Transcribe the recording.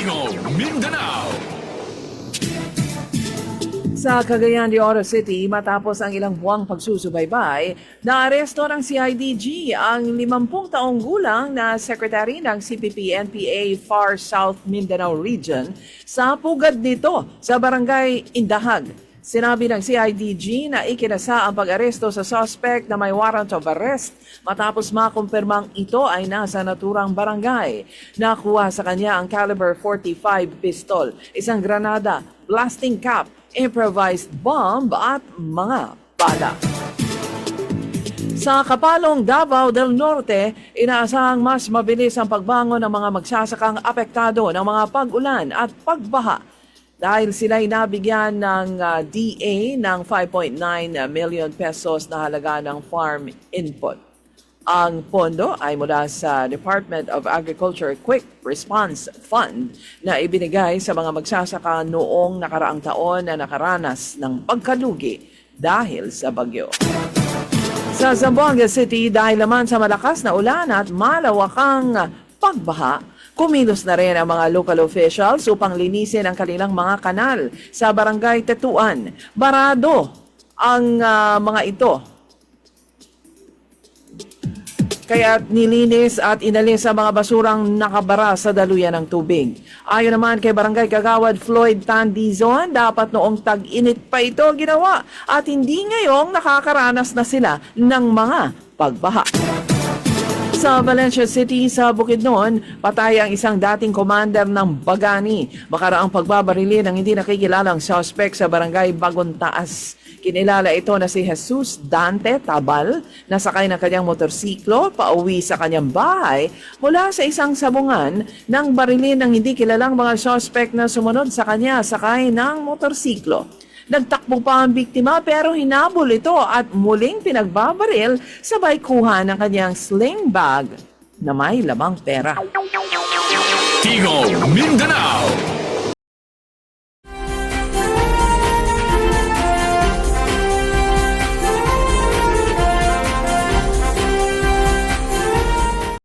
Tigo, Mindanao. Sa Cagayan de Oro City, matapos ang ilang buwang pagsusubaybay, naaresto ng CIDG ang 50 taong gulang na sekretary ng CPP-NPA Far South Mindanao Region sa pugad nito sa barangay Indahag. Sinabi ng CIDG na ikinasa ang pag-aresto sa suspect na may warrant of arrest matapos makumpirmang ito ay nasa naturang barangay. Nakuha sa kanya ang caliber .45 pistol, isang granada, blasting cap, improvised bomb at mga bala. Sa Kapalong, Davao del Norte, inaasahang mas mabilis ang pagbangon ng mga magsasakang apektado ng mga pag-ulan at pagbaha dahil sila'y nabigyan ng DA ng 5.9 million pesos na halaga ng farm input. Ang pondo ay mula sa Department of Agriculture Quick Response Fund na ibinigay sa mga magsasaka noong nakaraang taon na nakaranas ng pagkalugi dahil sa bagyo. Sa Zamboanga City, dahil naman sa malakas na ulan at malawakang pagbaha, kumilos na rin ang mga local officials upang linisin ang kanilang mga kanal sa Barangay Tetuan. Barado ang mga ito. Kaya nilinis at inalis ang mga basurang nakabara sa daluyan ng tubig. Ayon naman kay Barangay Kagawad Floyd Tandizon, dapat noong tag-init pa ito ginawa at hindi ngayong nakakaranas na sila ng mga pagbaha. Sa Valencia City, sa Bukidnon, patay ang isang dating commander ng Bagani. Makaraang pagbabarili ng hindi nakikilalang suspect sa barangay Bagontaas. Kinilala ito na si Jesus Dante Tabal na sakay ng kanyang motorsiklo pauwi sa kanyang bahay mula sa isang sabungan nang barilin ng hindi kilalang mga suspect na sumunod sa kanya sakay ng motorsiklo. Nagtakbo pa ang biktima pero hinabol ito at muling pinagbabaril sabay kuha ng kanyang sling bag na may lamang pera. Tigo, Mindanao.